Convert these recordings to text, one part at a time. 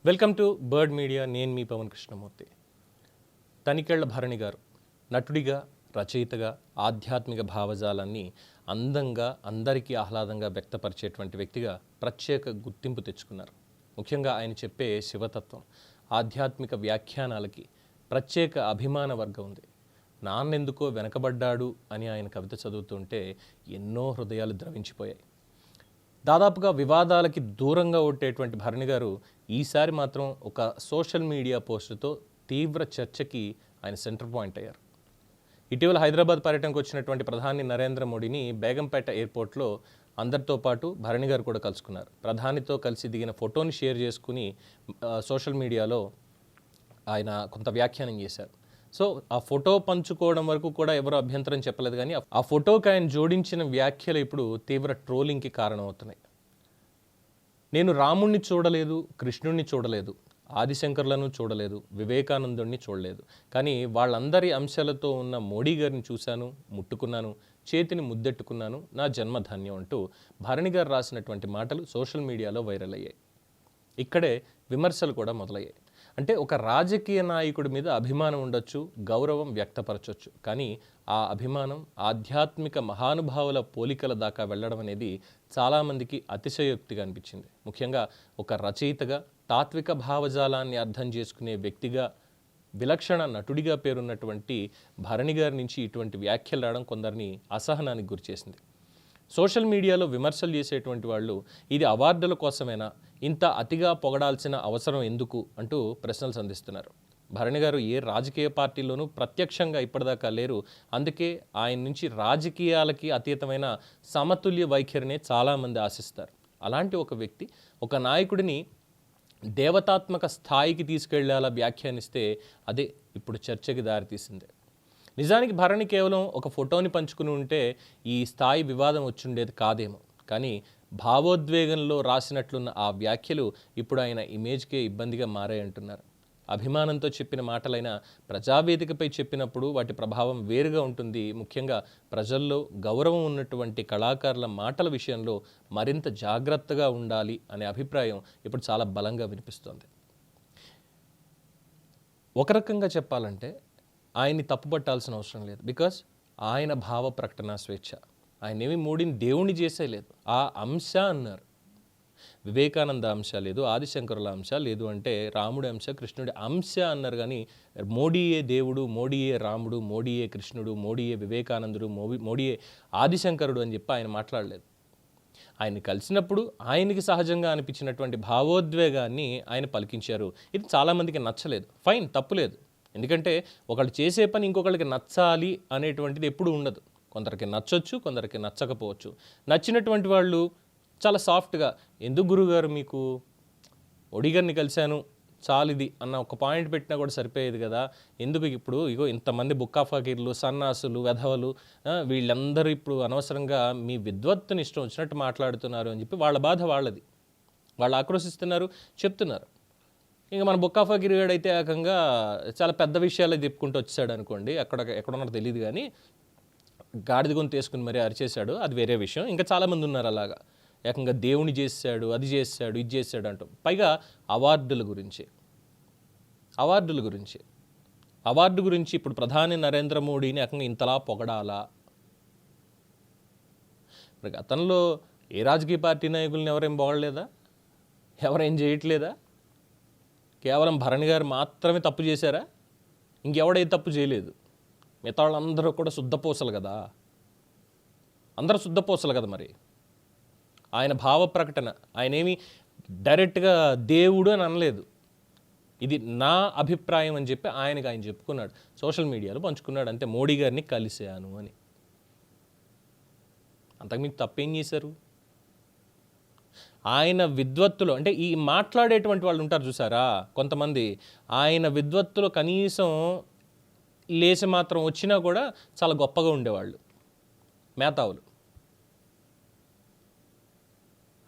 Welcome to bird media. నేను మీ పవన్ కృష్ణమూర్తి. తనికెళ్ల భరణి గారు నటుడిగా, రచయితగా ఆధ్యాత్మిక భావజాలాన్ని అందంగా, అందరికీ ఆహ్లాదంగా వ్యక్తపరిచేటువంటి వ్యక్తిగా ప్రత్యేక గుర్తింపు తెచ్చుకున్నారు. ముఖ్యంగా ఆయన చెప్పే శివతత్వం, ఆధ్యాత్మిక వ్యాఖ్యానాలకి ప్రత్యేక అభిమాన వర్గం ఉంది. నాన్నెందుకో వెనకబడ్డాడు అని ఆయన కవిత చదువుతుంటే ఎన్నో హృదయాలు ద్రవించిపోయాయి. దాదాపుగా వివాదాలకి దూరంగా ఉండేటువంటి భరణి గారు ఈసారి మాత్రం ఒక సోషల్ మీడియా పోస్టుతో తీవ్ర చర్చకి ఆయన సెంటర్ పాయింట్ అయ్యారు. ఇటీవల హైదరాబాద్ పర్యటనకు వచ్చినటువంటి ప్రధాని నరేంద్ర మోడీని బేగంపేట ఎయిర్పోర్ట్లో అందరితో పాటు భరణి గారు కూడా కలుసుకున్నారు. ప్రధానితో కలిసి దిగిన ఫోటోని షేర్ చేసుకుని సోషల్ మీడియాలో ఆయన కొంత వ్యాఖ్యానం చేశారు. సో ఆ ఫోటో పంచుకోవడం వరకు కూడా ఎవరు అభ్యంతరం చెప్పలేదు, కానీ ఆ ఫోటోకి ఆయన జోడించిన వ్యాఖ్యలు ఇప్పుడు తీవ్ర ట్రోలింగ్కి కారణమవుతున్నాయి. నేను రాముణ్ణి చూడలేదు, కృష్ణుణ్ణి చూడలేదు, ఆదిశంకర్లను చూడలేదు, వివేకానందుణ్ణి చూడలేదు, కానీ వాళ్ళందరి అంశాలతో ఉన్న మోడీ గారిని చూశాను, ముట్టుకున్నాను, చేతిని ముద్దెట్టుకున్నాను, నా జన్మ ధన్యం అంటూ భరణి గారు రాసినటువంటి మాటలు సోషల్ మీడియాలో వైరల్ అయ్యాయి. ఇక్కడే విమర్శలు కూడా మొదలయ్యాయి. అంటే ఒక రాజకీయ నాయకుడి మీద అభిమానం ఉండొచ్చు, గౌరవం వ్యక్తపరచవచ్చు, కానీ ఆ అభిమానం ఆధ్యాత్మిక మహానుభావుల పోలికల దాకా వెళ్ళడం అనేది చాలామందికి అతిశయోక్తిగా అనిపించింది. ముఖ్యంగా ఒక రచయితగా, తాత్విక భావజాలాన్ని అర్థం చేసుకునే వ్యక్తిగా, విలక్షణ నటుడిగా పేరున్నటువంటి భరణి గారి నుంచి ఇటువంటి వ్యాఖ్యలు రావడం కొందరిని అసహనానికి గురిచేసింది. సోషల్ మీడియాలో విమర్శలు చేసేటువంటి వాళ్ళు ఇది అవార్డుల కోసమేనా, ఇంత అతిగా పొగడాల్సిన అవసరం ఎందుకు అంటూ ప్రశ్నలు సంధిస్తున్నారు. భరణి గారు ఏ రాజకీయ పార్టీలోనూ ప్రత్యక్షంగా ఇప్పటిదాకా లేరు. అందుకే ఆయన నుంచి రాజకీయాలకి అతీతమైన సమతుల్య వైఖరినే చాలామంది ఆశిస్తారు. అలాంటి ఒక వ్యక్తి ఒక నాయకుడిని దేవతాత్మక స్థాయికి తీసుకెళ్లేలా వ్యాఖ్యానిస్తే అదే ఇప్పుడు చర్చకి దారితీసింది. నిజానికి భరణి కేవలం ఒక ఫోటోని పంచుకుని ఉంటే ఈ స్థాయి వివాదం వచ్చుండేది కాదేమో, కానీ భావోద్వేగంలో రాసినట్లున్న ఆ వ్యాఖ్యలు ఇప్పుడు ఆయన ఇమేజ్కే ఇబ్బందిగా మారాయంటున్నారు. అభిమానంతో చెప్పిన మాటలైనా ప్రజావేదికపై చెప్పినప్పుడు వాటి ప్రభావం వేరుగా ఉంటుంది. ముఖ్యంగా ప్రజల్లో గౌరవం ఉన్నటువంటి కళాకారుల మాటల విషయంలో మరింత జాగ్రత్తగా ఉండాలి అనే అభిప్రాయం ఇప్పుడు చాలా బలంగా వినిపిస్తోంది. ఒక రకంగా చెప్పాలంటే ఆయన్ని తప్పుపట్టాల్సిన అవసరం లేదు. బికాస్ ఆయన భావ ప్రకటన స్వేచ్ఛ. ఆయన ఏమి మోడీని దేవుణ్ణి చేసేయలేదు. ఆ అంశ అన్నారు. వివేకానంద అంశ లేదు, ఆదిశంకరుల అంశ లేదు, అంటే రాముడి అంశ, కృష్ణుడి అంశ అన్నారు. కానీ మోడీయే దేవుడు, మోడీయే రాముడు, మోడీయే కృష్ణుడు, మోడీయే వివేకానందుడు, మోడీయే ఆదిశంకరుడు అని చెప్పి ఆయన మాట్లాడలేదు. ఆయన్ని కలిసినప్పుడు ఆయనకి సహజంగా అనిపించినటువంటి భావోద్వేగాన్ని ఆయన పలికించారు. ఇది చాలామందికి నచ్చలేదు. ఫైన్, తప్పులేదు. ఎందుకంటే ఒకళ్ళు చేసే పని ఇంకొకళ్ళకి నచ్చాలి అనేటువంటిది ఎప్పుడు ఉండదు. కొందరికి నచ్చొచ్చు, కొందరికి నచ్చకపోవచ్చు. నచ్చినటువంటి వాళ్ళు చాలా సాఫ్ట్గా, ఎందుకు గురుగారు మీకు మోడీ గారిని కలిశాను చాలిది అన్న ఒక పాయింట్ పెట్టినా కూడా సరిపోయేది కదా, ఎందుకు ఇప్పుడు ఇగో ఇంతమంది బుక్కా ఫకీర్లు, సన్నాసులు, వెధవలు, వీళ్ళందరూ ఇప్పుడు అనవసరంగా మీ విద్వత్తుని ఇష్టం వచ్చినట్టు మాట్లాడుతున్నారు అని చెప్పి వాళ్ళ బాధ వాళ్ళది. వాళ్ళు ఆక్రోశిస్తున్నారు, చెప్తున్నారు. ఇంకా మన బుక్కా ఫకీర్ అయితే ఏకంగా చాలా పెద్ద విషయాలు చెప్పుకుంటూ వచ్చాడు అనుకోండి, ఎక్కడున్నారో తెలియదు, కానీ గాడిద గొంతు వేసుకుని మరీ అరిచేశాడు, అది వేరే విషయం. ఇంకా చాలామంది ఉన్నారు అలాగా, ఏకంగా దేవుని చేశాడు, అది చేశాడు, ఇది చేశాడు అంటూ. పైగా అవార్డుల గురించి ఇప్పుడు ప్రధాని నరేంద్ర మోడీని ఏకంగా ఇంతలా పొగడాలా? మరి గతంలో ఏ రాజకీయ పార్టీ నాయకుల్ని ఎవరేం పొగడలేదా? ఎవరేం చేయట్లేదా? కేవలం భరణి గారు మాత్రమే తప్పు చేశారా? ఇంకెవడైతే తప్పు చేయలేదు. మిగతా వాళ్ళందరూ కూడా శుద్ధపూసలు కదా, అందరూ శుద్ధపూసలు కదా. మరి ఆయన భావ ప్రకటన, ఆయన ఏమి డైరెక్ట్గా దేవుడు అని అనలేదు. ఇది నా అభిప్రాయం అని చెప్పి ఆయన చెప్పుకున్నాడు, సోషల్ మీడియాలో పంచుకున్నాడు అంతే. మోడీ గారిని కలిశాను అని. అంతకుమించి తప్పేం చేశారు? ఆయన విద్వత్తులో, అంటే ఈ మాట్లాడేటువంటి వాళ్ళు ఉంటారు చూసారా కొంతమంది, ఆయన విద్వత్తులో కనీసం లేచి మాత్రం వచ్చినా కూడా చాలా గొప్పగా ఉండేవాళ్ళు, మేధావులు.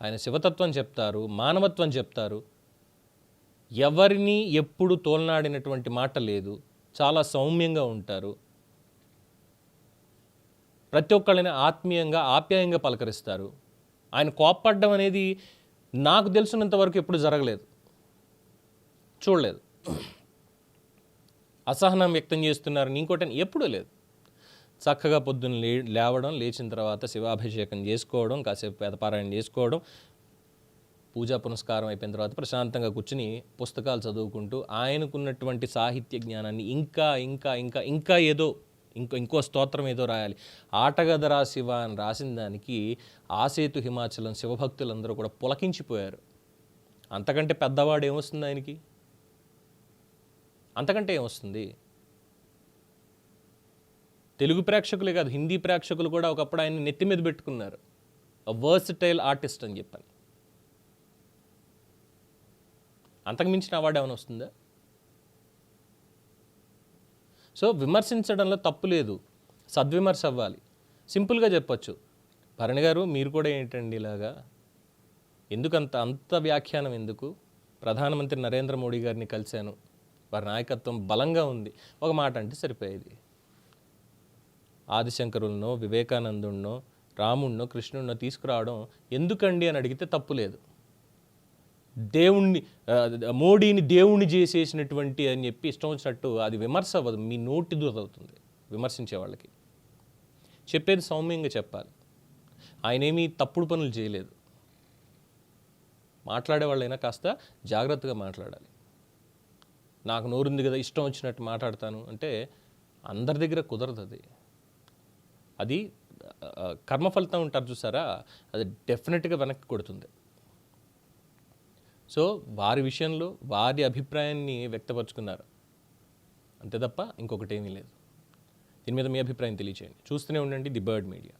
ఆయన శివతత్వం చెప్తారు, మానవత్వం చెప్తారు, ఎవరిని ఎప్పుడు తోలనాడినటువంటి మాట లేదు, చాలా సౌమ్యంగా ఉంటారు, ప్రతి ఒక్కళ్ళని ఆత్మీయంగా ఆప్యాయంగా పలకరిస్తారు. ఆయన కోప్పడ్డం అనేది నాకు తెలిసినంత వరకు ఎప్పుడు జరగలేదు. చూడలేదు. అసహనం వ్యక్తం చేస్తున్నారని ఇంకోటి ఎప్పుడూ లేదు. చక్కగా పొద్దున్న లేవడం, లేచిన తర్వాత శివాభిషేకం చేసుకోవడం, కాసేపు వేదపారాయణ చేసుకోవడం, పూజా పునస్కారం అయిపోయిన తర్వాత ప్రశాంతంగా కూర్చుని పుస్తకాలు చదువుకుంటూ ఆయనకున్నటువంటి సాహిత్య జ్ఞానాన్ని ఇంకా ఇంకా ఇంకా ఇంకా ఏదో ఇంకో స్తోత్రం ఏదో రాయాలి. ఆటగదరా శివ అని రాసిన దానికి ఆసేతు హిమాచలం శివభక్తులందరూ కూడా పులకించిపోయారు. అంతకంటే పెద్దవాడు ఏమొస్తుంది ఆయనకి? అంతకంటే ఏమొస్తుంది? తెలుగు ప్రేక్షకులే కాదు, హిందీ ప్రేక్షకులు కూడా ఒకప్పుడు ఆయన నెత్తి మీద పెట్టుకున్నారు, వర్సటైల్ ఆర్టిస్ట్ అని చెప్పని. అంతకు మించిన అవార్డు ఏమైనా వస్తుందా? సో విమర్శించడంలో తప్పు లేదు, సద్విమర్శ అవ్వాలి. సింపుల్గా చెప్పొచ్చు, భరణి గారు మీరు కూడా ఏంటండి ఇలాగా, అంత వ్యాఖ్యానం ఎందుకు? ప్రధానమంత్రి నరేంద్ర మోడీ గారిని కలిశాను, వారి నాయకత్వం బలంగా ఉంది, ఒక మాట అంటే సరిపోయేది. ఆదిశంకరులనో, వివేకానందున్నో, రాముణ్ణో, కృష్ణున్నో తీసుకురావడం ఎందుకండి అని అడిగితే తప్పు లేదు. మోడీని దేవుణ్ణి చేసేసినటువంటి అని చెప్పి ఇష్టం వచ్చినట్టు అది విమర్శ అవ్వదు, మీ నోటి దూరవుతుంది విమర్శించే వాళ్ళకి. చెప్పేది సౌమ్యంగా చెప్పాలి. ఆయన ఏమీ తప్పుడు పనులు చేయలేదు. మాట్లాడే వాళ్ళైనా కాస్త జాగ్రత్తగా మాట్లాడాలి. నాకు నోరుంది కదా ఇష్టం వచ్చినట్టు మాట్లాడతాను అంటే అందరి దగ్గర కుదరదు. అది కర్మఫలితం ఉంటారు చూసారా, అది డెఫినెట్గా వెనక్కి కొడుతుంది. సో వారి విషయంలో వారి అభిప్రాయాన్ని వ్యక్తపరుచుకున్నారు అంతే తప్ప ఇంకొకటి ఏమీ లేదు. దీని మీద మీ అభిప్రాయం తెలియచేయండి. చూస్తూనే ఉండండి ది బర్డ్ మీడియా.